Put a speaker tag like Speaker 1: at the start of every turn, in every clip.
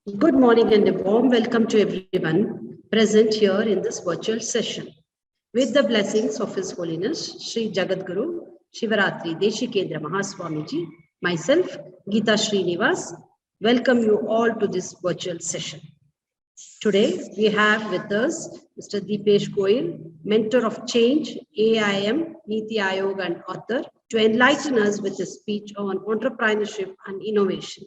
Speaker 1: Good morning and a warm welcome to everyone present here in this virtual session. With the blessings of His Holiness Sri Jagadguru Shivaratri Deshikendra Mahaswamiji, myself, Geeta Srinivas, welcome you all to this virtual session. Today we have with us Mr. Deepesh Goyal, Mentor of Change, AIM, Niti Aayog and author, to enlighten us with a speech on entrepreneurship and innovation.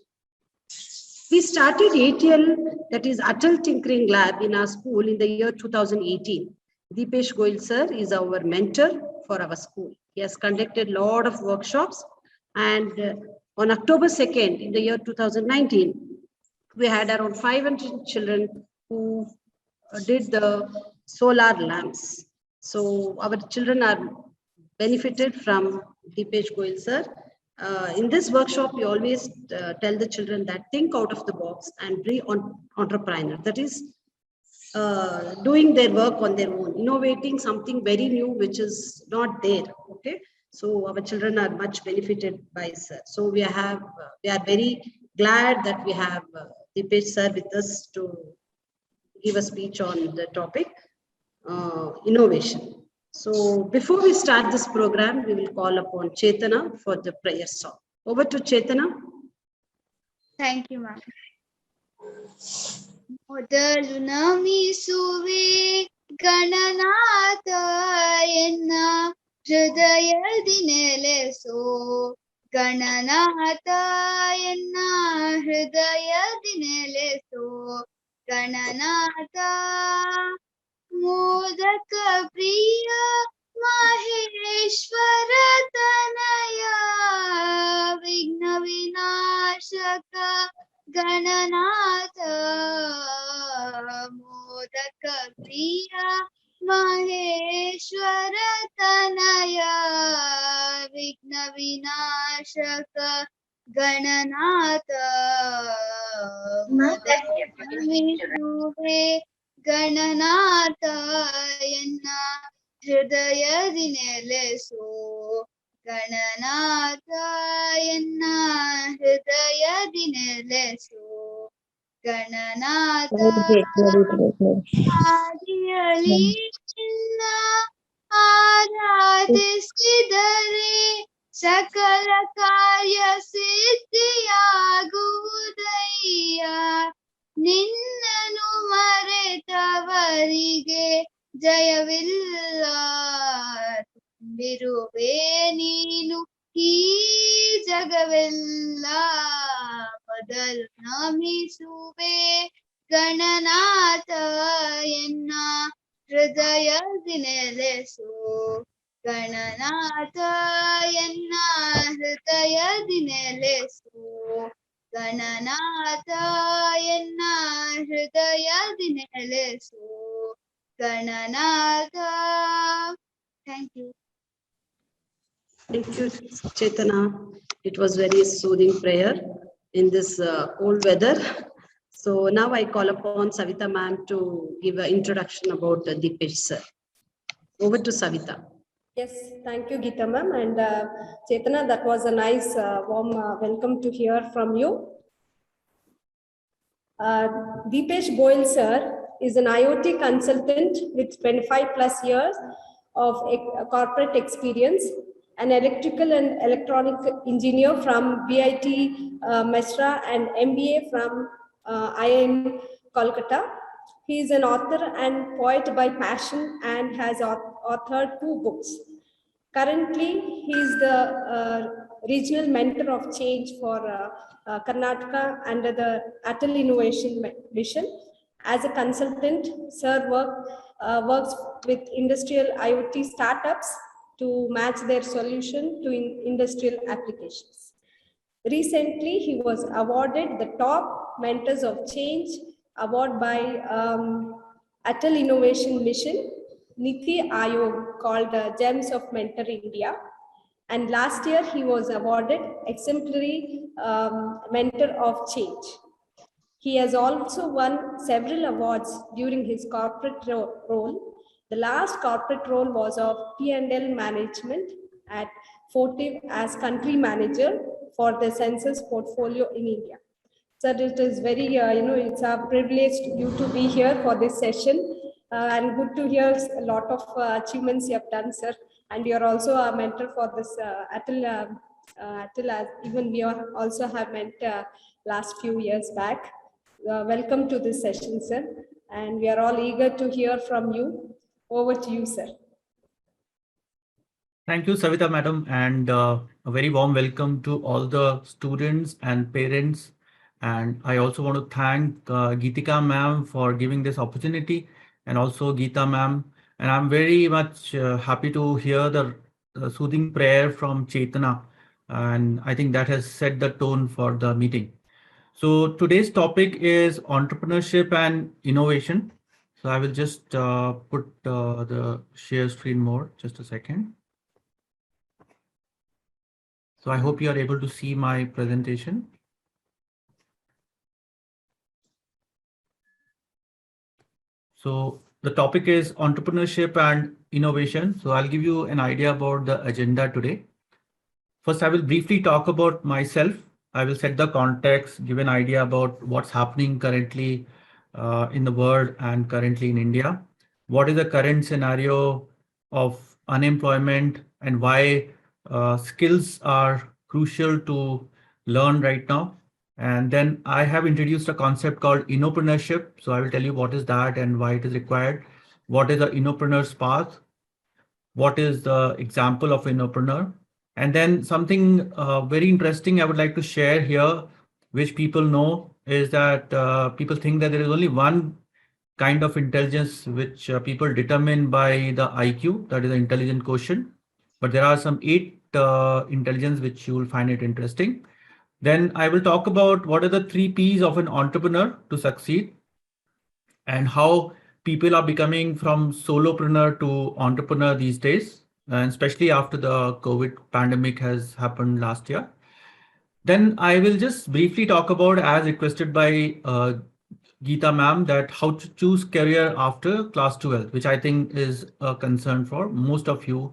Speaker 1: We started ATL, that is Atal Tinkering Lab, in our school in the year 2018. Deepesh Goyal sir is our mentor for our school. He has conducted a lot of workshops, and on October 2nd in the year 2019, we had around 500 children who did the solar lamps. So our children are benefited from Deepesh Goyal sir. In this workshop, we always tell the children that think out of the box and be entrepreneur. That is doing their work on their own, innovating something very new which is not there. Okay, so our children are much benefited by sir. So we are very glad that we have Deepesh sir with us to give a speech on the topic innovation. So before we start this program, we will call upon Chetana for the prayer song. Over to Chetana.
Speaker 2: Thank you, ma'am. ಮೊದಲು ನಮಿಸುವೆ ಗಣನಾಥ ಎನ್ನ ಹೃದಯದಿ ನೆಲೆಸೋ ಗಣನಾಥ ಎನ್ನ ಹೃದಯದಿ ನೆಲೆಸೋ ಗಣನಾಥ ಮೋದಕ ಪ್ರಿಯ ಮಹೇಶ್ವರ ತನಯ ವಿಘ್ನ ವಿನಾಶಕ ಗಣನಾಥ ಮೋದಕ ಪ್ರಿಯ ಮಹೇಶ್ವರ ತನಯ ವಿಘ್ನ ವಿನಾಶಕ ಗಣನಾಥ ನಮಿಸುವೆ ಗಣನಾಥ ಎನ್ನ ಹೃದಯದಿ ನೆಲೆಸೋ ಗಣನಾಥ ಎನ್ನ ಹೃದಯದಿ ನೆಲೆಸೋ ಗಣನಾಥ ಆದಿಯಲಿ ನಿನ್ನ ಆರಾಧಿಸಿದರೆ ಸಕಲ ಕಾರ್ಯ ಸಿದ್ಧಿಯಾಗುವುದಯ್ಯ ನಿನ್ನನು ಮರೆತವರಿಗೆ ಜಯವಿಲ್ಲ ತುಂಬಿರುವೆ ನೀನು ಈ ಜಗವೆಲ್ಲ ಮೊದಲು ನಮಿಸುವೆ ಗಣನಾಥ ಎನ್ನ ಹೃದಯದಿ ನೆಲೆಸೋ ಗಣನಾಥ ಎನ್ನ ಹೃದಯದಿ ನೆಲೆಸೋ ಗಣನಾಥ ಎನ್ನ ಹೃದಯದಿ ನೆಲೆಸೋ Gananatha. Thank you.
Speaker 1: Thank you, Chetana. It was very soothing prayer in this cold weather. So now I call upon Savita ma'am to give an introduction about Deepesh sir. Over to Savita.
Speaker 3: Yes, thank you, Geeta ma'am. And Chetana, that was a nice warm welcome to hear from you. Deepesh Goyal sir is an IoT consultant with 25 plus years of corporate experience, an electrical and electronic engineer from BIT Mesra and MBA from IIM Kolkata. He is an author and poet by passion and has authored 2 books. Currently, he is the regional mentor of change for Karnataka under the Atal Innovation Mission. As a consultant, sir works with industrial IoT startups to match their solution to industrial applications. Recently, he was awarded the Top Mentors of Change award by Atal Innovation Mission, Niti Aayog, called Gems of Mentor India. And last year, he was awarded Exemplary Mentor of Change. He has also won several awards during his corporate role. The last corporate role was of P&L management at Fortive as country manager for the census portfolio in India. Sir, it is very, it's a privilege you to be here for this session. And good to hear a lot of achievements you have done, sir. And you're also a mentor for this Atul, as even we are also have met last few years back. Welcome to this session, sir. And we are all eager to hear from you. Over to you, sir.
Speaker 4: Thank you, Savita Madam, and a very warm welcome to all the students and parents. And I also want to thank Geetika Ma'am for giving this opportunity, and also Geeta Ma'am. And I'm very much happy to hear the soothing prayer from Chetana. And I think that has set the tone for the meeting. So today's topic is entrepreneurship and innovation. So I will just put the share screen more, just a second. So I hope you are able to see my presentation. So the topic is entrepreneurship and innovation. So I'll give you an idea about the agenda today. First, I will briefly talk about myself. I will set the context, give an idea about what's happening currently in the world and currently in India. What is the current scenario of unemployment and why skills are crucial to learn right now. And then I have introduced a concept called innopreneurship. So I will tell you what is that and why it is required. What is the innopreneur's path? What is the example of innopreneur? And then something very interesting I would like to share here, which people know, is that people think that there is only one kind of intelligence which people determine by the IQ, that is the intelligent quotient. But there are some 8 intelligence which you will find it interesting. Then I will talk about what are the 3 P's of an entrepreneur to succeed, and how people are becoming from solopreneur to entrepreneur these days, and especially after the COVID pandemic has happened last year. Then I will just briefly talk about, as requested by Geeta ma'am, that how to choose career after class 12, which I think is a concern for most of you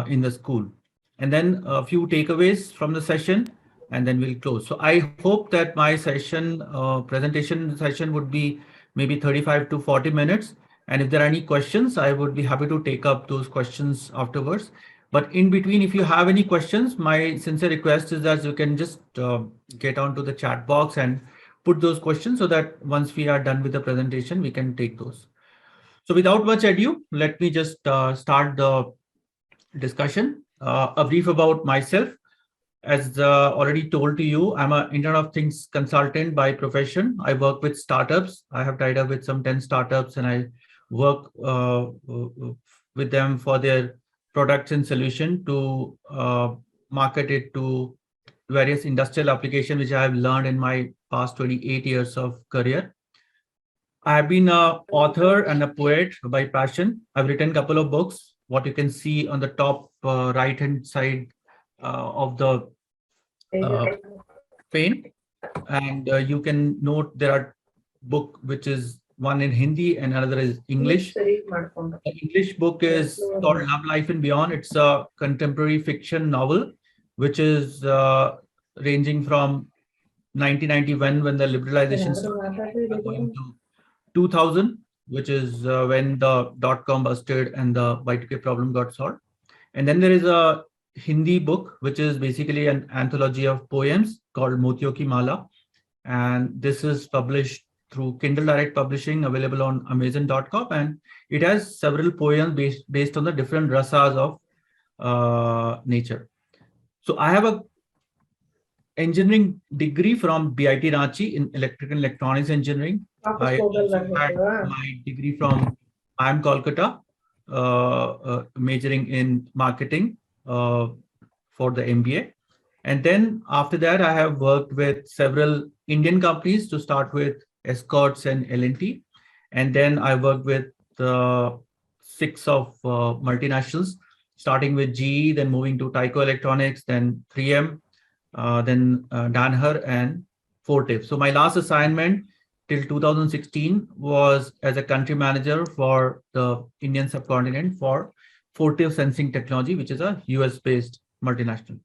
Speaker 4: in the school. And then a few takeaways from the session, and then we'll close. So I hope that my session, presentation session would be maybe 35 to 40 minutes. And if there are any questions, I would be happy to take up those questions afterwards. But in between, if you have any questions, my sincere request is that you can just get onto the chat box and put those questions, so that once we are done with the presentation, we can take those. So without much ado, let me just start the discussion. A brief about myself. As already told to you, I'm an Internet of Things consultant by profession. I work with startups. I have tied up with some 10 startups, and I work with them for their products and solution to market it to various industrial applications, which I have learned in my past 28 years of career. I have been an author and a poet by passion. I've written a couple of books. What you can see on the top right-hand side of the pane, and you can note there are book which is one in Hindi and another is English. The English book is called Love, Life and Beyond. It's a contemporary fiction novel, which is ranging from 1991, when the liberalization started, going to 2000, which is when the .com busted and the Y2K problem got solved. And then there is a Hindi book, which is basically an anthology of poems called Motiyon Ki Mala. And this is published through Kindle Direct Publishing, available on Amazon.com. And it has several poems based on the different rasas of nature. So I have a engineering degree from BIT Ranchi in electrical and electronics engineering. I also had my degree from IIM Kolkata, majoring in marketing for the MBA. And then after that, I have worked with several Indian companies, to start with Escorts and L&T. And then I worked with 6 of multinationals, starting with GE, then moving to Tyco Electronics, then 3M, then Danaher and Fortive. So my last assignment till 2016 was as a country manager for the Indian subcontinent for Fortive Sensing Technology, which is a US-based multinational.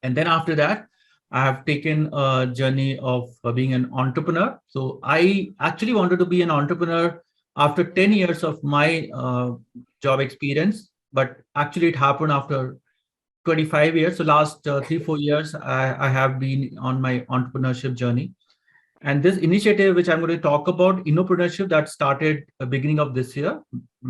Speaker 4: And then after that, I have taken a journey of being an entrepreneur. So I actually wanted to be an entrepreneur after 10 years of my job experience, but actually it happened after 25 years. So last 3-4 years, I have been on my entrepreneurship journey. And this initiative, which I'm going to talk about, Innopreneurship, that started beginning of this year,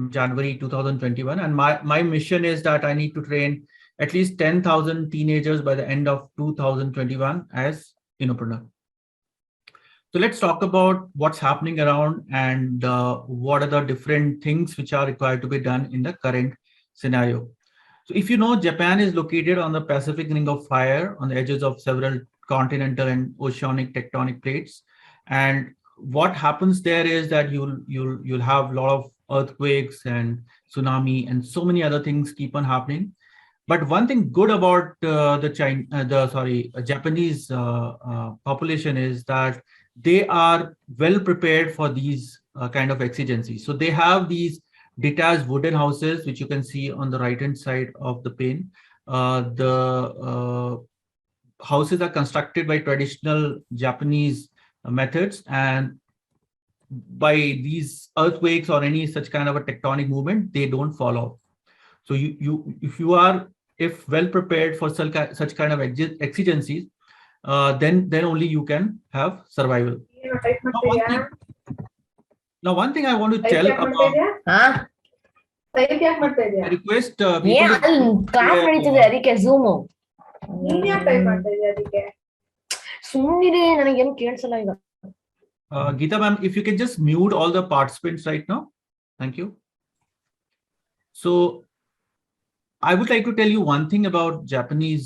Speaker 4: January 2021. And my mission is that I need to train at least 10,000 teenagers by the end of 2021 as Innopreneur. So let's talk about what's happening around and what are the different things which are required to be done in the current scenario. So if you know, Japan is located on the Pacific Ring of Fire on the edges of several continental and oceanic tectonic plates. And what happens there is that you'll have a lot of earthquakes and tsunami and so many other things keep on happening. But one thing good about the Japanese population is that they are well prepared for these kind of exigencies. So they have these detached wooden houses, which you can see on the right-hand side of the pane. The houses are constructed by traditional Japanese methods, and by these earthquakes or any such kind of a tectonic movement, they don't fall off. So if you are well prepared for such kind of exigencies, then only you can have survival. Now, one thing I want to tell about. I request people
Speaker 5: class ನಡೀತಿದೆ ಅದಕ್ಕೆ Zoom ಸುಮ್ಮನಿರಿ ನನಗೇನು ಕೇಳಿಸಲ್ಲ ಈಗ.
Speaker 4: Geeta ma'am, if you can just mute all the participants right now. Thank you. So I would like to tell you one thing about Japanese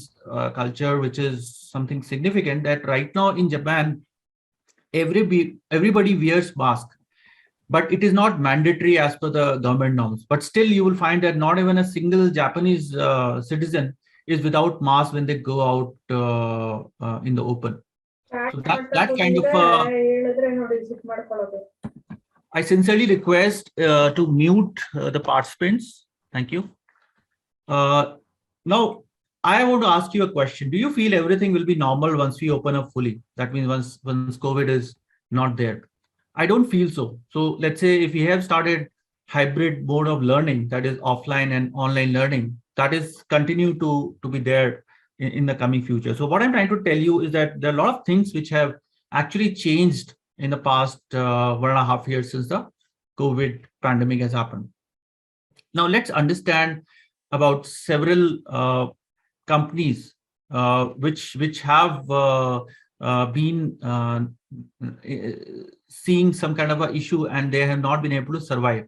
Speaker 4: culture, which is something significant, that right now in Japan, everybody wears mask, but it is not mandatory as per the government norms. But still, you will find that not even a single Japanese citizen is without mask when they go out in the open. So that kind of I sincerely request to mute the participants. Thank you. Now, I want to ask you a question. Do you feel everything will be normal once we open up fully? That means once COVID is not there. I don't feel so. So let's say if we have started hybrid mode of learning, that is offline and online learning, that is continue to be there in the coming future. So what I'm trying to tell you is that there are a lot of things which have actually changed in the past 1.5 years since the COVID pandemic has happened. Now let's understand about several companies which have been seeing some kind of an issue and they have not been able to survive.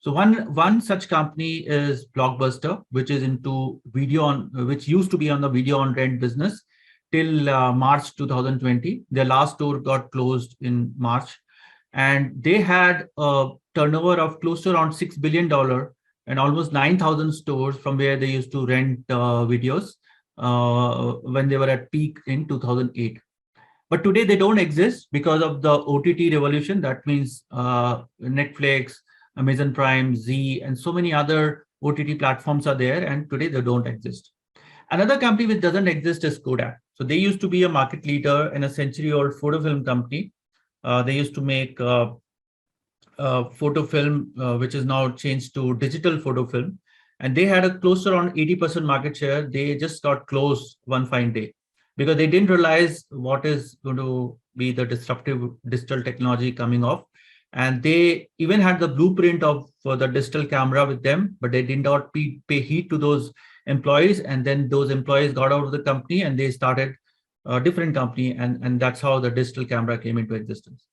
Speaker 4: So one such company is Blockbuster, which is into which used to be on the video on rent business till March 2020. Their last store got closed in March, and they had a turnover of close to around $6 billion and almost 9,000 stores from where they used to rent videos when they were at peak in 2008. But today they don't exist because of the OTT revolution. That means Netflix, Amazon Prime, Z, and so many other OTT platforms are there, and today they don't exist. Another company which doesn't exist is Kodak. So they used to be a market leader in a century-old photo film company. They used to make photo film, which is now changed to digital photo film. And they had a close to around 80% market share. They just got closed one fine day because they didn't realize what is going to be the disruptive digital technology coming off. And they even had the blueprint of the digital camera with them, but they did not pay heed to those employees. And then those employees got out of the company and they started a different company. And that's how the digital camera came into existence.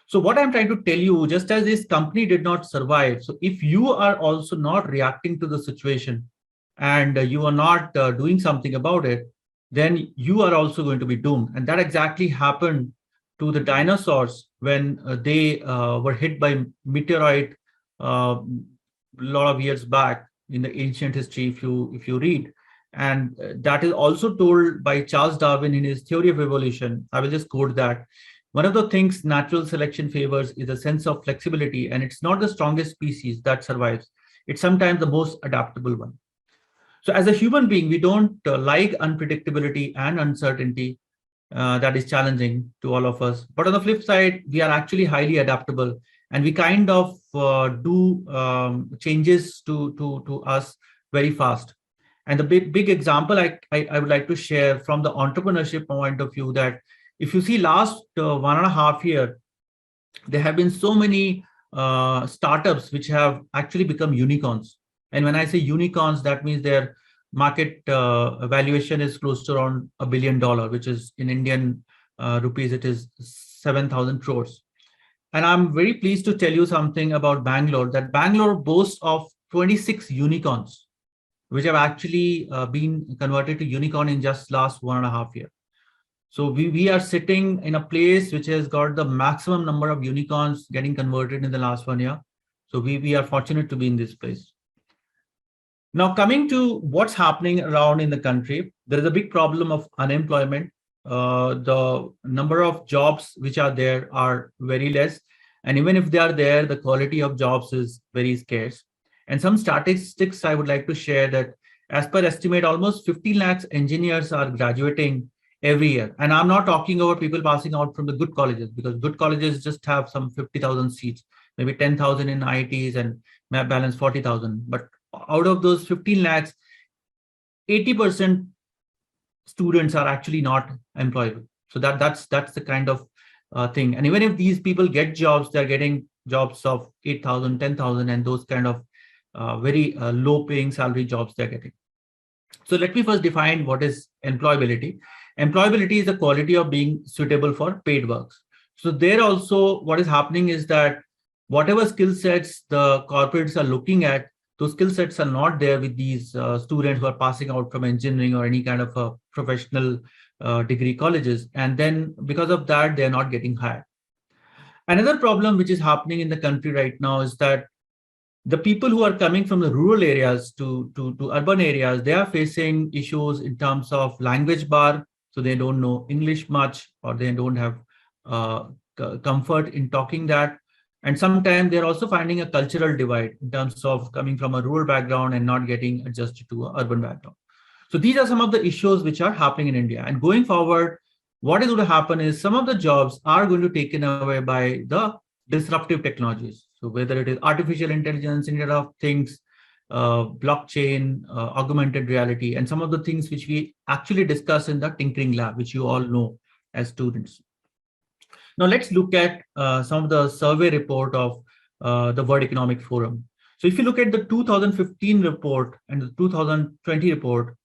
Speaker 4: So what I'm trying to tell you, just as this company did not survive, so if you are also not reacting to the situation and you are not doing something about it, then you are also going to be doomed. And that exactly happened to the dinosaurs when they were hit by meteorite a lot of years back in the ancient history, if you read. And that is also told by Charles Darwin in his Theory of Evolution. I will just quote that. One of the things natural selection favors is a sense of flexibility, and it's not the strongest species that survives. It's sometimes the most adaptable one. So as a human being, we don't like unpredictability and uncertainty, that is challenging to all of us. But on the flip side, we are actually highly adaptable, and we kind of do changes to us very fast. And the big example I would like to share from the entrepreneurship point of view, that if you see last 1.5 years, there have been so many startups which have actually become unicorns. And when I say unicorns, that means their market valuation is close to around $1 billion, which is in Indian rupees, it is 7,000 crores. And I'm very pleased to tell you something about Bangalore, that Bangalore boasts of 26 unicorns, which have actually been converted to unicorn in just last 1.5 years. So we are sitting in a place which has got the maximum number of unicorns getting converted in the last 1 year. So we are fortunate to be in this place. Now, coming to what's happening around in the country, there is a big problem of unemployment. The number of jobs which are there are very less. And even if they are there, the quality of jobs is very scarce. And some statistics I would like to share, that as per estimate, almost 15 lakhs engineers are graduating every year. And I'm not talking about people passing out from the good colleges, because good colleges just have some 50,000 seats, maybe 10,000 in IITs and may balance 40,000. But out of those 15 lakhs, 80% students are actually not employable. So that's the kind of thing. And even if these people get jobs, they're getting jobs of 8,000, 10,000, and those kind of very low paying salary jobs they're getting. So let me first define what is employability. Employability is the quality of being suitable for paid works. So there also what is happening is that whatever skill sets the corporates are looking at, those skill sets are not there with these students who are passing out from engineering or any kind of a professional degree colleges. And then because of that, they're not getting hired. Another problem which is happening in the country right now is that the people who are coming from the rural areas to urban areas, they are facing issues in terms of language bar. So they don't know English much, or they don't have comfort in talking that. And sometimes they're also finding a cultural divide in terms of coming from a rural background and not getting adjusted to an urban background. So these are some of the issues which are happening in India. And going forward, what is going to happen is some of the jobs are going to be taken away by the disruptive technologies. So whether it is artificial intelligence, Internet of Things, blockchain, augmented reality, and some of the things which we actually discuss in the Tinkering Lab, which you all know as students. Now let's look at some of the survey report of the World Economic Forum. So if you look at the 2015 report and the 2020 report,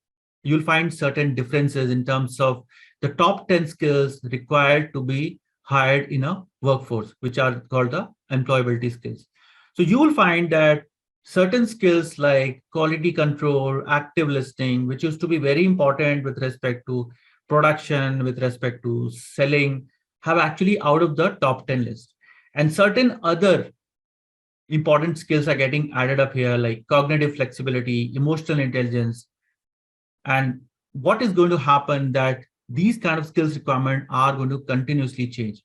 Speaker 4: you'll find certain differences in terms of the top 10 skills required to be hired in a workforce, which are called the employability skills. So you will find that certain skills like quality control, active listening, which used to be very important with respect to production, with respect to selling, have actually out of the top 10 list. And certain other important skills are getting added up here, like cognitive flexibility, emotional intelligence. And what is going to happen that these kind of skills requirements are going to continuously change.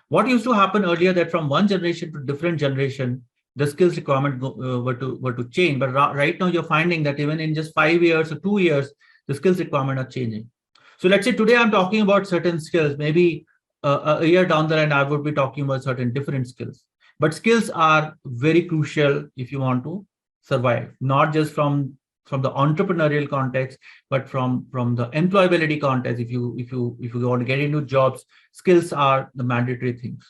Speaker 4: What used to happen earlier, that from one generation to different generation, the skills requirement were to change. But right now you're finding that even in just 5 years or 2 years, the skills requirement are changing. So let's say today I'm talking about certain skills, maybe a year down the line, I would be talking about certain different skills. But skills are very crucial if you want to survive, not just from the entrepreneurial context, but from the employability context. If you want to get into jobs, skills are the mandatory things.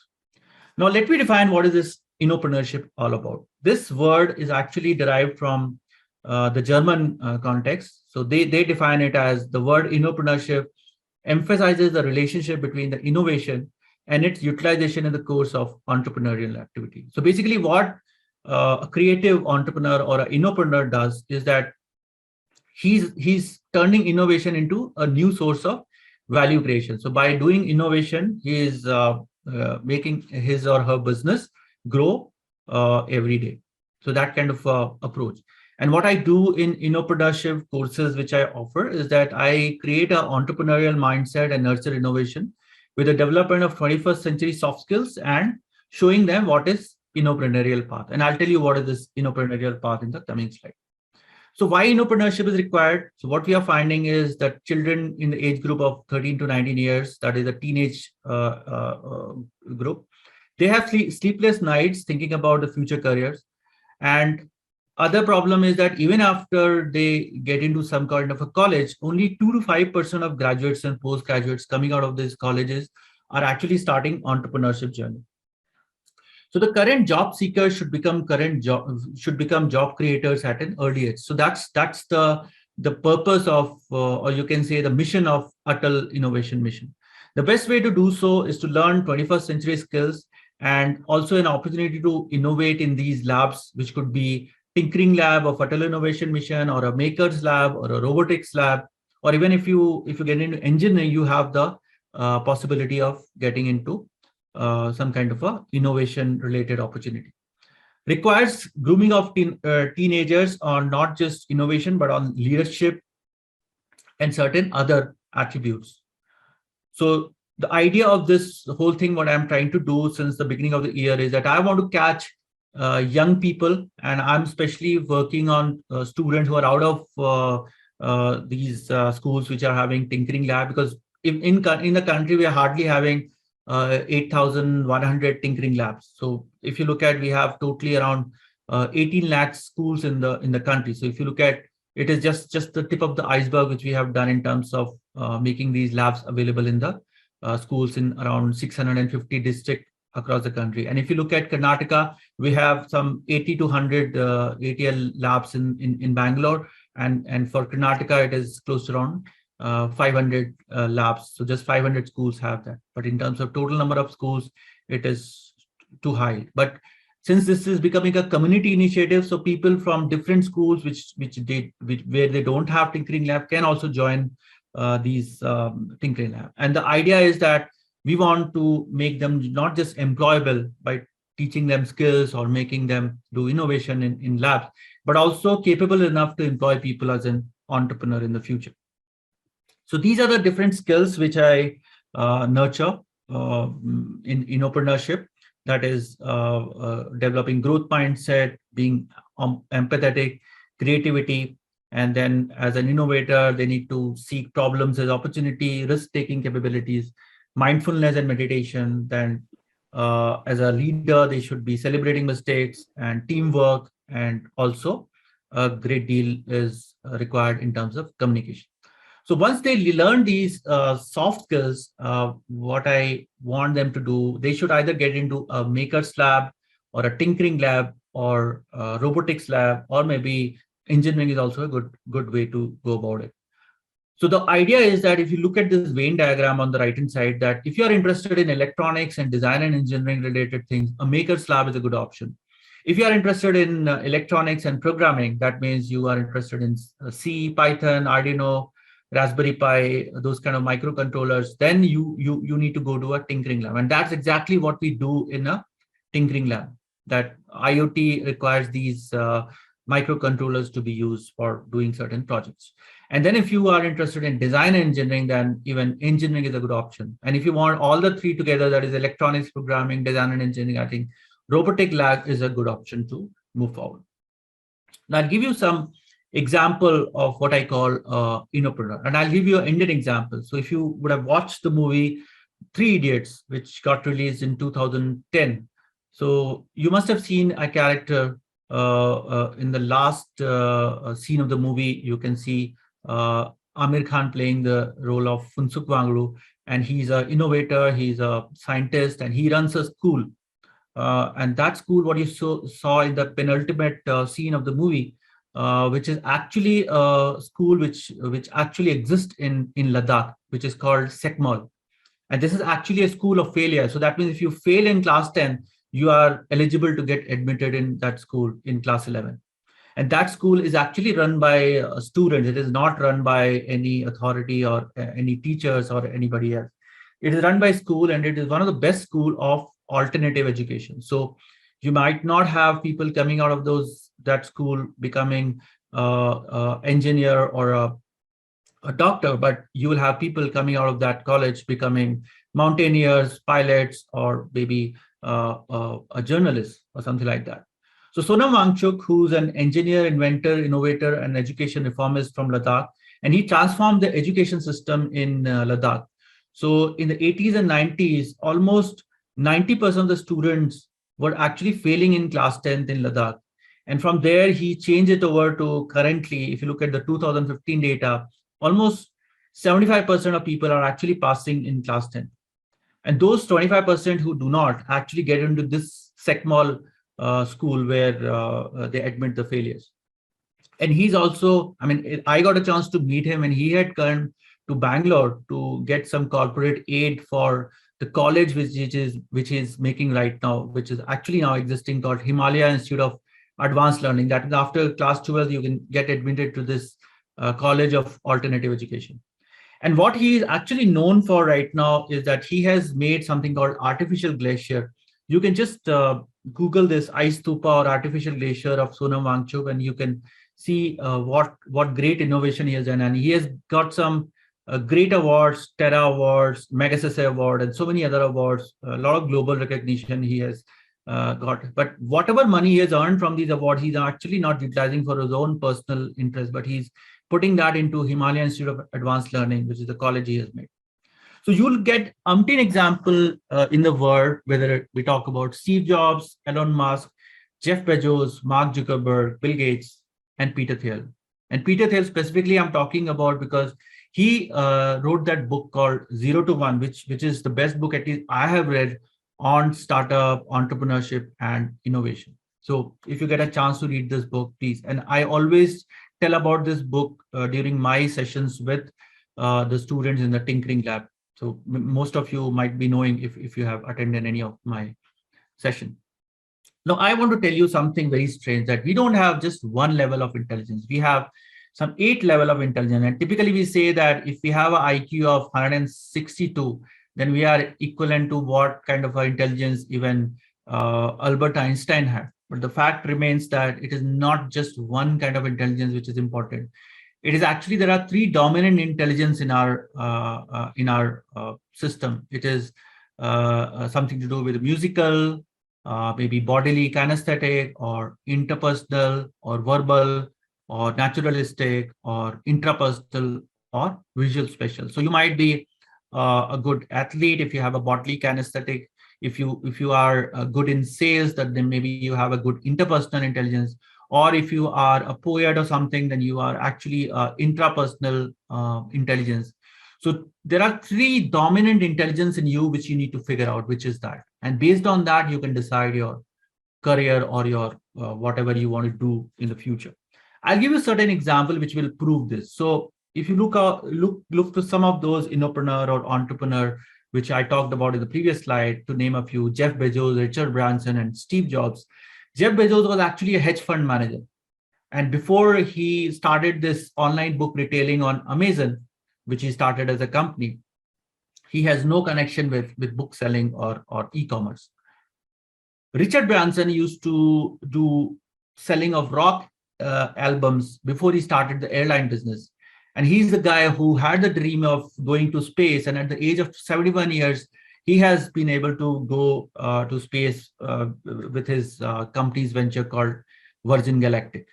Speaker 4: Now let me define what is this innopreneurship all about. This word is actually derived from the German context. So they define it as the word innopreneurship emphasizes the relationship between the innovation and its utilization in the course of entrepreneurial activity. So basically what a creative entrepreneur or an innopreneur does is that he's turning innovation into a new source of value creation. So by doing innovation, he is making his or her business grow every day. So that kind of approach. And what I do in innopreneurship courses, which I offer, is that I create an entrepreneurial mindset and nurture innovation with the development of 21st century soft skills and showing them what is innopreneurial path. And I'll tell you what is this innopreneurial path in the coming slide. So why entrepreneurship is required? So what we are finding is that children in the age group of 13 to 19 years, that is a teenage group, they have sleepless nights thinking about the future careers. And other problem is that even after they get into some kind of a college, only 2 to 5% of graduates and postgraduates coming out of these colleges are actually starting entrepreneurship journey. So the current job seekers should become job creators at an early age. So that's the purpose of, or you can say the mission of Atal Innovation Mission. The best way to do so is to learn 21st century skills, and also an opportunity to innovate in these labs, which could be tinkering lab of Atal Innovation Mission, or a makers lab, or a robotics lab, or even if you get into engineering, you have the possibility of getting into some kind of a innovation related opportunity. Requires grooming of teenagers on not just innovation, but on leadership and certain other attributes. So the idea of this whole thing, what I'm trying to do since the beginning of the year, is that I want to catch young people, and I'm especially working on students who are out of these schools which are having tinkering lab, because in the country we are hardly having 8,100 tinkering labs. So if you look at, we have totally around 18 lakh schools in the country. So if you look at, it is just the tip of the iceberg which we have done in terms of making these labs available in the schools in around 650 districts across the country. And if you look at Karnataka, we have some 80 to 100 ATL labs in Bangalore, and for Karnataka it is close to around 500 labs. So just 500 schools have that. But in terms of total number of schools, it is too high. But since this is becoming a community initiative, so people from different schools where they don't have tinkering lab can also join these tinkering lab. And the idea is that we want to make them not just employable by teaching them skills or making them do innovation in labs, but also capable enough to employ people as an entrepreneur in the future. So these are the different skills which I nurture in entrepreneurship. That is developing growth mindset, being empathetic, creativity, and then as an innovator, they need to seek problems as opportunity, risk-taking capabilities, mindfulness and meditation. Then as a leader, they should be celebrating mistakes and teamwork, and also a great deal is required in terms of communication. So once they learn these soft skills, what I want them to do, they should either get into a maker's lab or a tinkering lab or a robotics lab, or maybe engineering is also a good way to go about it. So the idea is that if you look at this Venn diagram on the right-hand side, that if you're interested in electronics and design and engineering related things, a maker's lab is a good option. If you are interested in electronics and programming, that means you are interested in C, Python, Arduino, Raspberry Pi, those kind of microcontrollers, then you need to go to a tinkering lab. And that's exactly what we do in a tinkering lab, that IoT requires these microcontrollers to be used for doing certain projects. And then if you are interested in design and engineering, then even engineering is a good option. And if you want all the three together, that is electronics, programming, design and engineering, I think robotic lab is a good option to move forward. Now I'll give you some example of what I call entrepreneur, and I'll give you an Indian example. So if you would have watched the movie Three Idiots, which got released in 2010, so you must have seen a character in the last scene of the movie. You can see Amir Khan playing the role of Funsuk Wangru, and he's an innovator, he's a scientist, and he runs a school. And that school, what you saw in the penultimate scene of the movie, which is actually a school which actually exists in Ladakh, which is called Sekmol. And this is actually a school of failure. So that means if you fail in class 10, you are eligible to get admitted in that school in class 11. And that school is actually run by students. It is not run by any authority or any teachers or anybody else. It is run by school, and it is one of the best school of alternative education. So you might not have people coming out of that school becoming engineer or a doctor, but you will have people coming out of that college becoming mountaineers, pilots, or maybe a journalist or something like that. So Sonam Wangchuk, who's an engineer, inventor, innovator, and education reformist from Ladakh, and he transformed the education system in Ladakh. So in the 80s and 90s, almost 90% of the students were actually failing in class 10th in Ladakh. And from there, he changed it over to currently, if you look at the 2015 data, almost 75% of people are actually passing in class 10. And those 25% who do not actually get into this SECMOL school where they admit the failures. And he's also, I mean, I got a chance to meet him, and he had come to Bangalore to get some corporate aid for the college which is making right now, which is actually now existing, called Himalaya Institute of Advanced Learning. That is, after class 12, you can get admitted to this College of Alternative Education. And what he is actually known for right now is that he has made something called artificial glacier. You can just Google this ice stupa or artificial glacier of Sonam Wangchuk, and you can see what great innovation he has done. And he has got some great awards, Terra Awards, Magsaysay Award, and so many other awards, a lot of global recognition he has got. But whatever money he has earned from these awards, he's actually not utilizing for his own personal interest, but he's putting that into Himalaya Institute of Advanced Learning, which is the college he has made. So you'll get umpteen example in the world, whether we talk about Steve Jobs, Elon Musk, Jeff Bezos, Mark Zuckerberg, Bill Gates, and Peter Thiel. And Peter Thiel specifically I'm talking about because he wrote that book called 0 to 1, which is the best book at least I have read on startup, entrepreneurship, and innovation. So if you get a chance to read this book, please. And I always tell about this book during my sessions with the students in the Tinkering Lab. So most of you might be knowing if you have attended any of my session. Now, I want to tell you something very strange, that we don't have just one level of intelligence. We have some 8 levels of intelligence. And typically we say that if we have an IQ of 162, then we are equivalent to what kind of intelligence even Albert Einstein had. But the fact remains that it is not just one kind of intelligence which is important. It is actually, there are 3 dominant intelligence in our system. It is something to do with musical, maybe bodily kinesthetic, or interpersonal, or verbal, or naturalistic, or intrapersonal, or visual spatial. So you might be a good athlete if you have a bodily kinesthetic. If you are good in sales, then maybe you have a good interpersonal intelligence. Or if you are a poet or something, then you are actually intrapersonal intelligence. So there are 3 dominant intelligence in you which you need to figure out which is that. And based on that, you can decide your career or your whatever you want to do in the future. I'll give you a certain example which will prove this. So if you look to some of those innopreneur or entrepreneur, which I talked about in the previous slide, to name a few: Jeff Bezos, Richard Branson, and Steve Jobs. Jeff Bezos was actually a hedge fund manager. And before he started this online book retailing on Amazon, which he started as a company, he has no connection with book selling or e-commerce. Richard Branson used to do selling of rock albums before he started the airline business. And he's the guy who had the dream of going to space. And at the age of 71 years, he has been able to go to space with his company's venture called Virgin Galactic.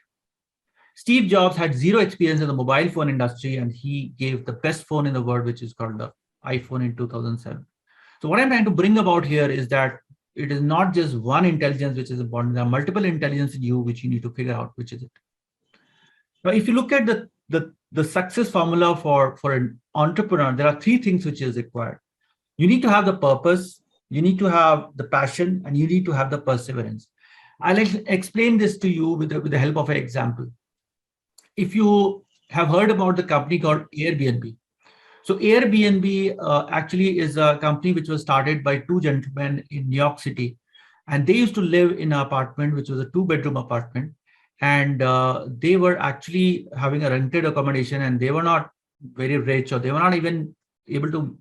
Speaker 4: Steve Jobs had 0 experience in the mobile phone industry, and he gave the best phone in the world, which is called the iPhone, in 2007. So what I'm trying to bring about here is that it is not just one intelligence which is important. There are multiple intelligence in you which you need to figure out which is it. Now, if you look at the success formula for an entrepreneur, there are 3 things which is required. You need to have the purpose, you need to have the passion, and you need to have the perseverance. I'll explain this to you with the help of an example. If you have heard about the company called Airbnb. So Airbnb actually is a company which was started by 2 gentlemen in New York City. And they used to live in an apartment, which was a 2-bedroom apartment. And they were actually having a rented accommodation, and they were not very rich, or they were not even able to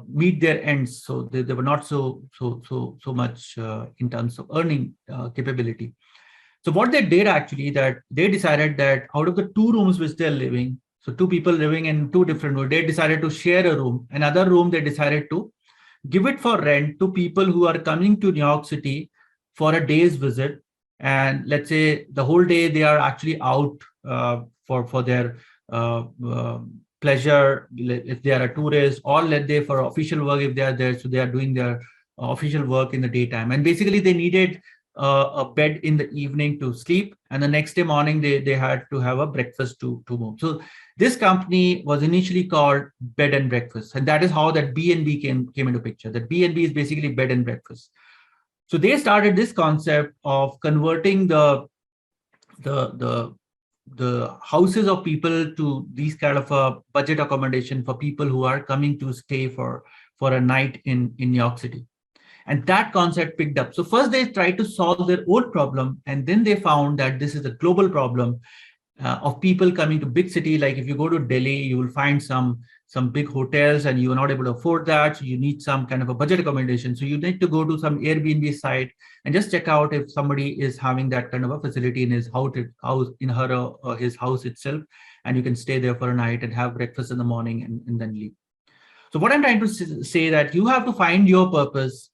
Speaker 4: meet their ends. So they were not so much in terms of earning capability. So what they did actually, that they decided that out of the 2 rooms which they're living, so 2 people living in 2 different rooms, they decided to share a room. Another room they decided to give it for rent to people who are coming to New York City for a day's visit. and let's say the whole day they are actually out for their pleasure, if they are a tourist, or let's say for official work if they are there, so they are doing their official work in the daytime, and basically they needed a bed in the evening to sleep, and the next day morning they had to have a breakfast to move. So this company was initially called Bed and Breakfast, and that is how that B&B came into picture. That B&B is basically bed and breakfast. So they started this concept of converting the houses of people to these kind of a budget accommodation for people who are coming to stay for a night in New York City. And that concept picked up. So first they tried to solve their old problem, and then they found that this is a global problem of people coming to big city. Like if you go to Delhi, you will find some big hotels and you are not able to afford that. So you need some kind of a budget accommodation. So you need to go to some Airbnb site and just check out if somebody is having that kind of a facility in his house, in his house itself, and you can stay there for a night and have breakfast in the morning and then leave. So what I'm trying to say that you have to find your purpose.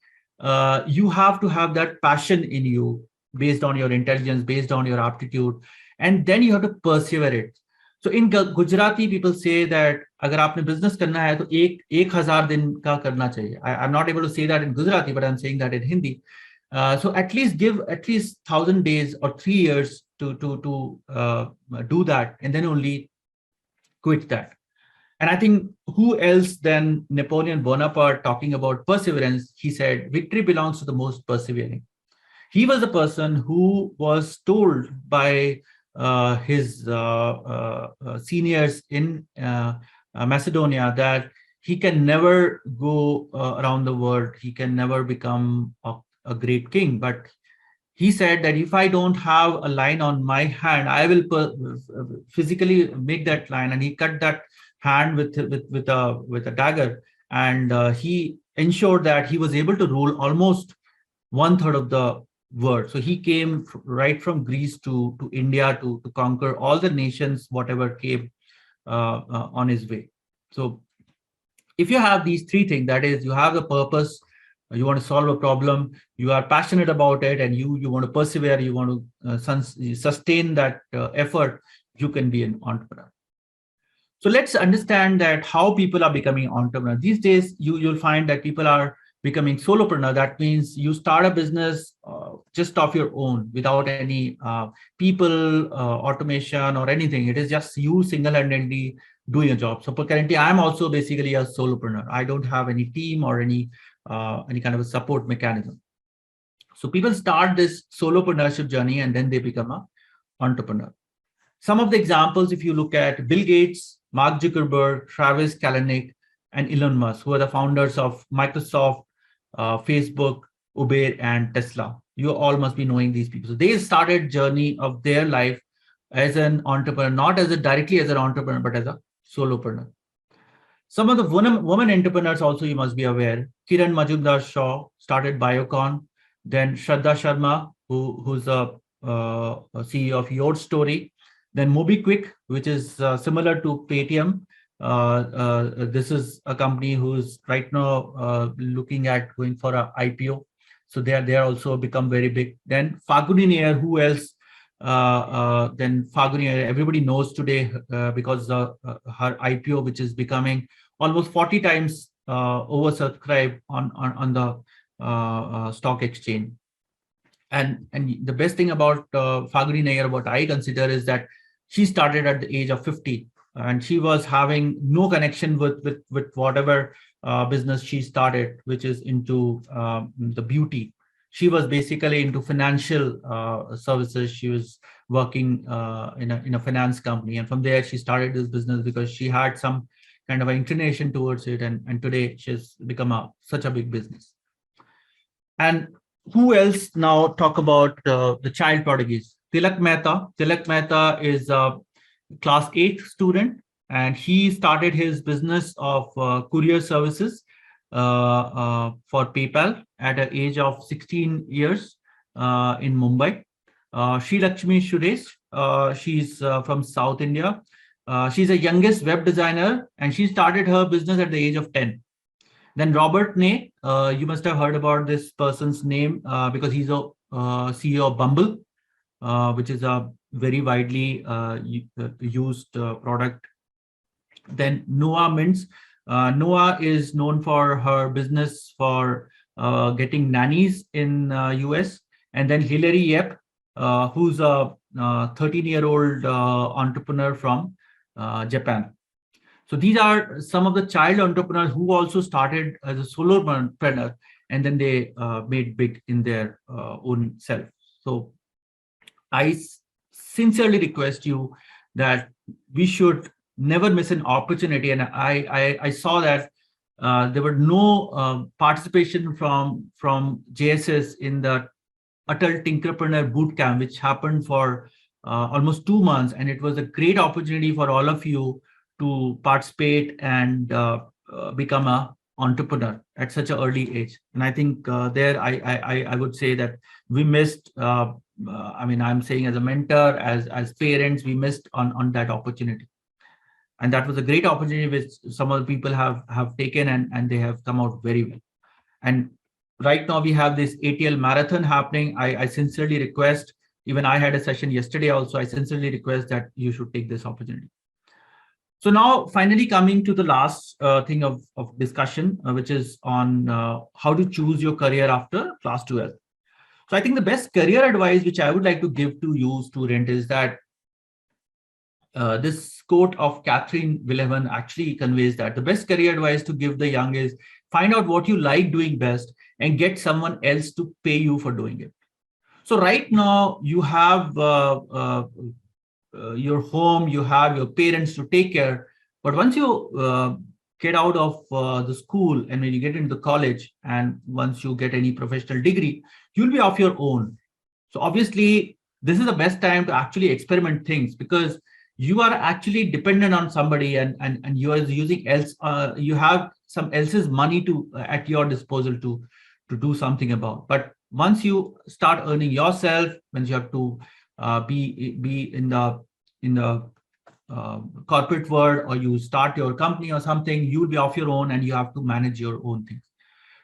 Speaker 4: You have to have that passion in you based on your intelligence, based on your aptitude, and then you have to persevere it. So in Gujarati, people say that agar aapne business karna hai to 1000 din ka karna chahiye. I'm not able to say that in Gujarati, but I'm saying that in Hindi. So at least give at least 1000 days or 3 years to do that, and then only quit that. And I think who else than Napoleon Bonaparte talking about perseverance? He said, victory belongs to the most persevering. He was the person who was told by his seniors in Macedonia that he can never go around the world. He can never become a great king. But he said that if I don't have a line on my hand, I will physically make that line. And he cut that hand with a dagger, and he ensured that he was able to rule almost 1/3 of the world. So he came right from Greece to India to conquer all the nations, whatever came on his way. So if you have these three things, that is, you have the purpose, you want to solve a problem, you are passionate about it, and you want to persevere, you want to sustain that effort, you can be an entrepreneur. So let's understand that how people are becoming entrepreneurs. These days, you'll find that people are becoming solopreneur. That means you start a business just off your own without any people, automation or anything. It is just you single-handedly doing a job. So currently, I'm also basically a solopreneur. I don't have any team or any kind of a support mechanism. So people start this solopreneurship journey and then they become an entrepreneur. Some of the examples, if you look at Bill Gates, Mark Zuckerberg, Travis Kalanick, and Elon Musk, who are the founders of Microsoft, Facebook, Uber, and Tesla. You all must be knowing these people. So they started journey of their life as an entrepreneur, not as directly as an entrepreneur, but as a solopreneur. Some of the women entrepreneurs also you must be aware. Kiran Majumdar-Shaw started Biocon. Then Shraddha Sharma, who's a CEO of Your Story. Then MobiKwik, which is similar to Paytm. This is a company who's right now looking at going for an IPO. So they are also become very big. Then Falguni Nair, who else? Then Falguni Nair, everybody knows today because her IPO, which is becoming almost 40 times oversubscribed on the stock exchange. And the best thing about Falguni Nair, what I consider, is that she started at the age of 50, and she was having no connection with whatever business she started, which is into the beauty. She was basically into financial services. She was working in a finance company, and from there she started this business because she had some kind of an inclination towards it, and today she's become such a big business. And who else now talk about the child prodigies? Tilak Mehta. Tilak Mehta is a class 8 student, and he started his business of courier services for PayPal at the age of 16 years in Mumbai. Sri Lakshmi Suresh, she's from South India. She's the youngest web designer, and she started her business at the age of 10. Then Robert Ney, you must have heard about this person's name because he's a CEO of Bumble. which is a very widely used product. Then Noah Mints. Noah is known for her business for getting nannies in US. And then Hilary Yep, who's a 13-year-old entrepreneur from Japan. So these are some of the child entrepreneurs who also started as a solopreneur, and then they made big in their own self. So I sincerely request you that we should never miss an opportunity. And I saw that there were no participation from JSS in the Atal Tinkerpreneur Bootcamp, which happened for almost 2 months. And it was a great opportunity for all of you to participate and become an entrepreneur at such an early age. And I think there I would say that we missed, I mean, I'm saying as a mentor, as parents, we missed on that opportunity. And that was a great opportunity which some of the people have taken, and they have come out very well. And right now we have this ATL marathon happening. I sincerely request, even I had a session yesterday also, I sincerely request that you should take this opportunity. So now finally coming to the last thing of discussion, which is on how to choose your career after class 12. So I think the best career advice which I would like to give to you, student, is that this quote of Catherine Wilhelm actually conveys that the best career advice to give the young is find out what you like doing best and get someone else to pay you for doing it. So right now you have your home, you have your parents to take care, but once you get out of the school and when you get into the college, and once you get any professional degree, you'll be off your own. So obviously this is the best time to actually experiment things, because you are actually dependent on somebody, and you are using you have some else's money to at your disposal to do something about. But once you start earning yourself, once you have to be in the corporate world, or you start your company or something, you'll be off your own and you have to manage your own things.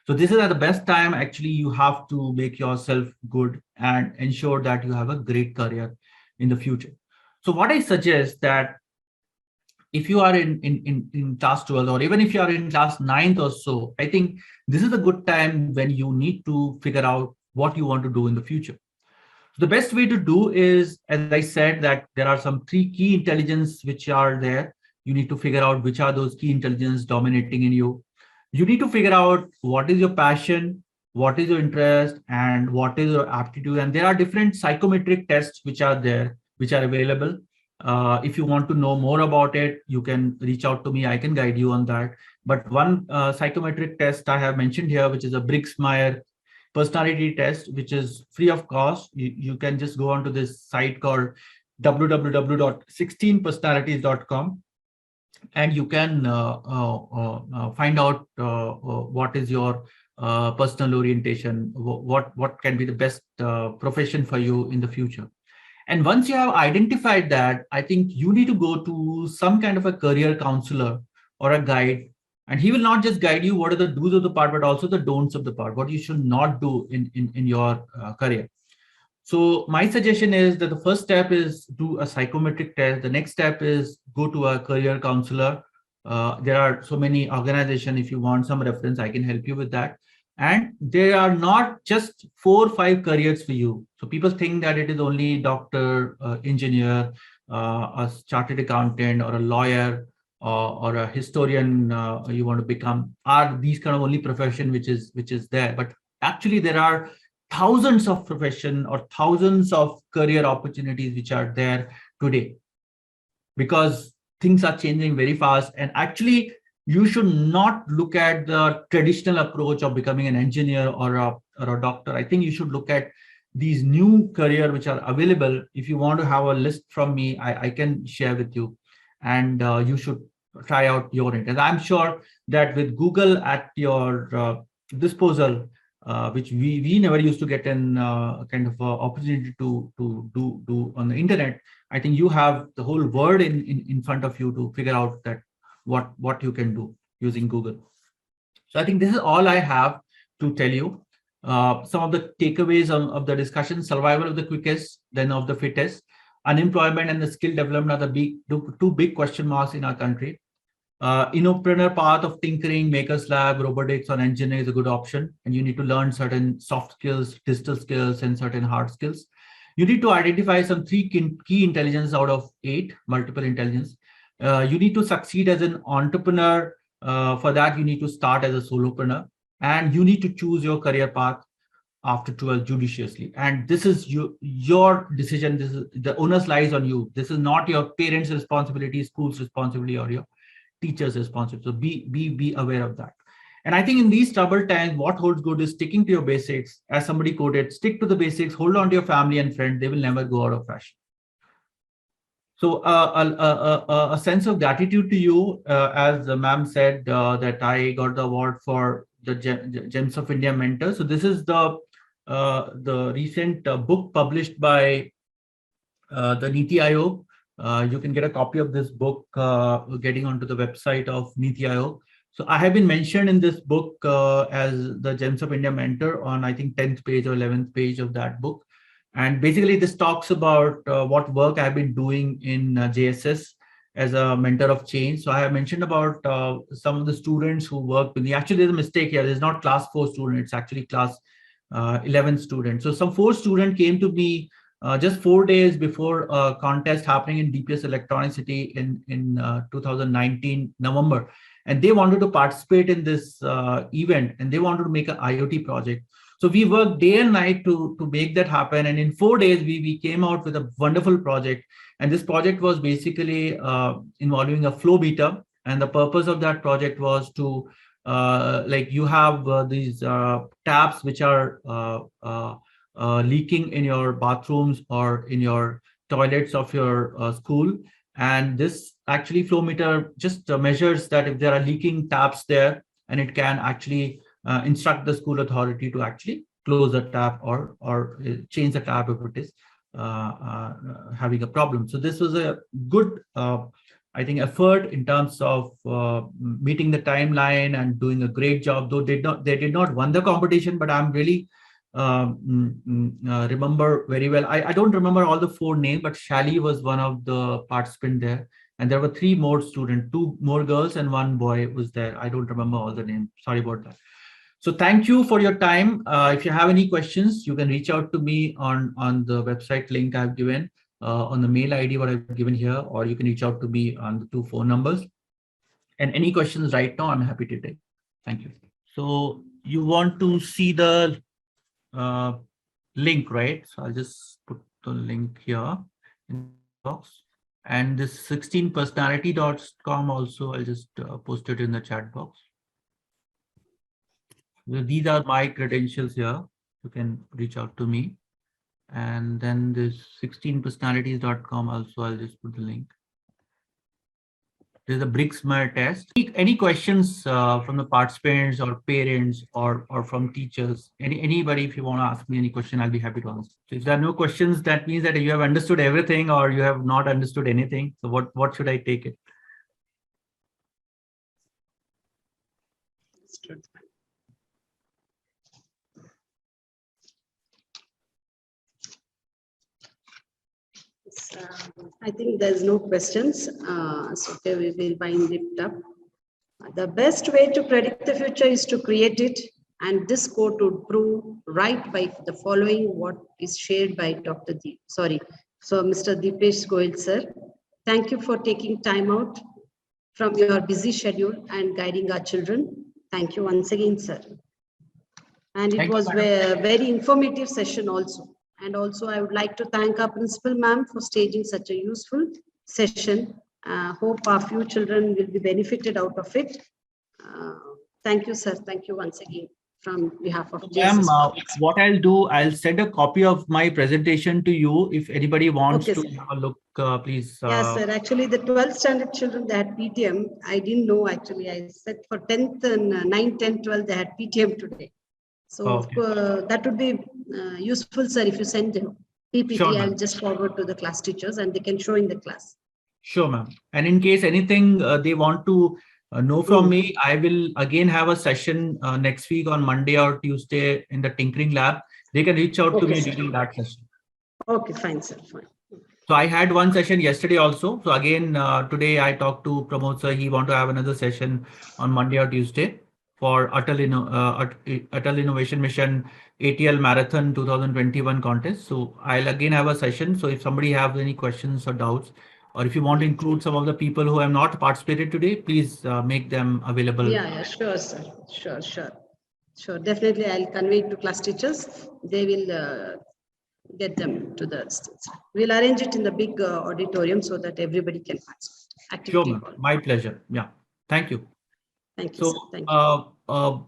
Speaker 4: So this is at the best time. Actually, you have to make yourself good and ensure that you have a great career in the future. So what I suggest that if you are in class 12, or even if you are in class 9th or so, I think this is a good time when you need to figure out what you want to do in the future. So the best way to do is, as I said, that there are some 3 key intelligence which are there. You need to figure out which are those key intelligence dominating in you. You need to figure out what is your passion, what is your interest, and what is your aptitude. And there are different psychometric tests which are there, which are available. If you want to know more about it, you can reach out to me. I can guide you on that. But one psychometric test I have mentioned here, which is a Briggs-Myers personality test, which is free of cost. You can just go onto this site called www.16personalities.com, and you can find out what is your personal orientation, what can be the best profession for you in the future. And once you have identified that, I think you need to go to some kind of a career counselor or a guide, and he will not just guide you what are the do's of the part, but also the don'ts of the part, what you should not do in your career. So my suggestion is that the first step is do a psychometric test. The next step is go to a career counselor. There are so many organizations. If you want some reference, I can help you with that. And there are not just 4 or 5 careers for you. So people think that it is only doctor, engineer, a chartered accountant, or a lawyer, or a historian you want to become, are these kind of only profession which is there. But actually there are thousands of profession or thousands of career opportunities which are there today, because things are changing very fast. And actually you should not look at the traditional approach of becoming an engineer or a doctor. I think you should look at these new careers which are available. If you want to have a list from me, I can share with you, and you should try out your interest. I'm sure that with Google at your disposal, which we never used to get an kind of opportunity to do on the internet, I think you have the whole world in front of you to figure out that what you can do using Google. So I think this is all I have to tell you. Some of the takeaways of the discussion: survival of the quickest, then of the fittest. Unemployment and the skill development are the two big question marks in our country. Innopreneur path of tinkering, makers lab, robotics, or engineering is a good option. And you need to learn certain soft skills, digital skills, and certain hard skills. You need to identify some 3 key intelligence out of 8, multiple intelligence. You need to succeed as an entrepreneur. For that, you need to start as a solopreneur. And you need to choose your career path after 12 judiciously. And this is your decision. This is, the onus lies on you. This is not your parents' responsibility, school's responsibility, or your teachers' responsibility. So be aware of that. And I think in these troubled times, what holds good is sticking to your basics. As somebody quoted, stick to the basics, hold on to your family and friends. They will never go out of fashion. So a sense of gratitude to you, as the ma'am said, that I got the award for the Gems of India Mentor. So this is the recent book published by the Niti Aayog. You can get a copy of this book getting onto the website of Niti Aayog. So I have been mentioned in this book as the Gems of India Mentor on, I think, 10th page or 11th page of that book. And basically this talks about what work I've been doing in JSS as a mentor of change. So I have mentioned about some of the students who work with me. Actually, there's a mistake here. There's not class 4 student, it's actually class 11 student. So some 4 student came to me just 4 days before a contest happening in DPS Electronics City in 2019 November. And they wanted to participate in this event, and they wanted to make an IoT project. So we worked day and night to make that happen. And in 4 days, we came out with a wonderful project. And this project was basically involving a flow meter. And the purpose of that project was to, like, you have these taps which are leaking in your bathrooms or in your toilets of your school. And this actually flow meter just measures that if there are leaking taps there, and it can actually instruct the school authority to actually close the tap or change the tap if it is having a problem. So this was a good, I think, effort in terms of meeting the timeline and doing a great job. Though they did not win the competition, but I'm really remember very well. I don't remember all the 4 names, but Shali was one of the participants there. And there were 3 more students, 2 more girls and 1 boy was there. I don't remember all the names. Sorry about that. So thank you for your time. If you have any questions, you can reach out to me on the website link I've given, on the mail ID what I've given here, or you can reach out to me on the 2 phone numbers. And any questions right now, I'm happy to take. Thank you. So you want to see the link, right? So I'll just put the link here in the box. And this 16personality.com also, I'll just post it in the chat box. These are my credentials here. You can reach out to me. And then this 16personalities.com also, I'll just put the link. There's a Brixmer test. Any questions from the participants or parents or from teachers? Anybody, if you want to ask me any question, I'll be happy to answer. So if there are no questions, that means that you have understood everything or you have not understood anything. So what should I take it?
Speaker 1: I think there's no questions. So okay, we will wind it up. The best way to predict the future is to create it, and this quote would prove right by the following what is shared by Mr. Dipesh Goyal sir. Thank you for taking time out from your busy schedule and guiding our children. Thank you once again, sir. And it was a very informative session also. And also, I would like to thank our principal ma'am for staging such a useful session. Hope our few children will be benefited out of it. Thank you, sir. Thank you once again from behalf of JSS.
Speaker 4: What I'll do, I'll send a copy of my presentation to you. If anybody wants to have a look, please.
Speaker 1: Yes, sir. Actually, the 12th standard children, they had PTM. I didn't know, actually. I said for 10th and 9th, 10th, 12th, they had PTM today. So that would be useful, sir, if you send PPT. Sure, I'll just forward to the class teachers and they can show in the class.
Speaker 4: Sure, ma'am. And in case anything they want to know from me. I will again have a session next week on Monday or Tuesday in the Tinkering Lab. They can reach out to
Speaker 1: Okay,
Speaker 4: me
Speaker 1: sir.
Speaker 4: during that session.
Speaker 1: Okay, fine, sir, fine.
Speaker 4: So I had one session yesterday also. So again, today I talked to Pramod sir. He want to have another session on Monday or Tuesday for Atal Innovation Mission ATL Marathon 2021 contest. So I'll again have a session. So if somebody have any questions or doubts, or if you want to include some of the people who have not participated today, please make them available.
Speaker 1: Yeah, sure, sir. Sure. Definitely, I'll convey it to class teachers. They will get them to the stage. We'll arrange it in the big auditorium so that everybody can participate.
Speaker 4: Sure,
Speaker 1: Activity
Speaker 4: ma'am.
Speaker 1: hall.
Speaker 4: My pleasure. Yeah. Thank you.
Speaker 1: Thank you, sir.
Speaker 4: So,
Speaker 1: Thank you.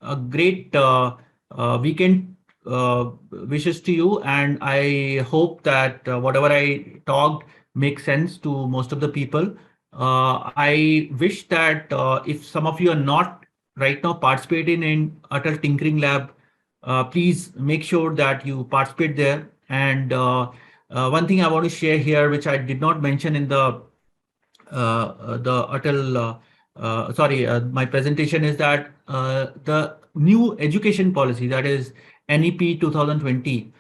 Speaker 4: a great weekend wishes to you, and I hope that whatever I talked makes sense to most of the people. I wish that if some of you are not right now participating in Atal Tinkering Lab, please make sure that you participate there. And one thing I want to share here, which I did not mention in the Atal, my presentation, is that the new education policy, that is NEP 2020,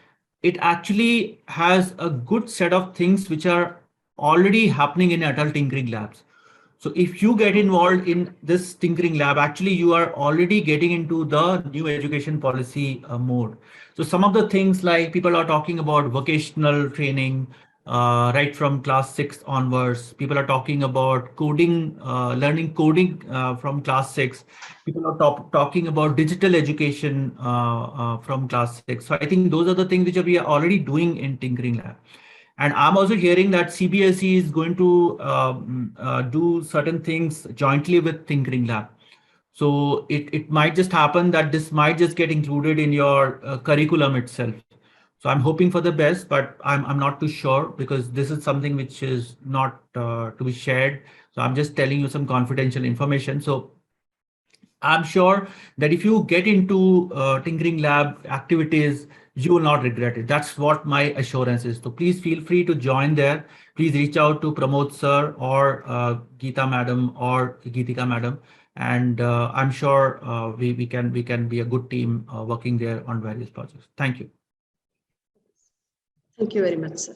Speaker 4: it actually has a good set of things which are already happening in Atal Tinkering Labs. So if you get involved in this tinkering lab, actually you are already getting into the new education policy mode. So some of the things, like people are talking about vocational training, right from class 6 onwards. People are talking about coding, learning coding from class 6. People are talking about digital education from class 6. So I think those are the things which we are already doing in tinkering lab. And I'm also hearing that CBSE is going to do certain things jointly with Tinkering Lab. So it might just happen that this might just get included in your curriculum itself. So I'm hoping for the best, but I'm not too sure, because this is something which is not to be shared. So I'm just telling you some confidential information. So I'm sure that if you get into Tinkering Lab activities, you will not regret it. That's what my assurance is. So please feel free to join there. Please reach out to Pramod sir or Geeta madam or Geetika madam, and I'm sure we can be a good team working there on various projects. Thank you.
Speaker 1: Thank you very much, sir.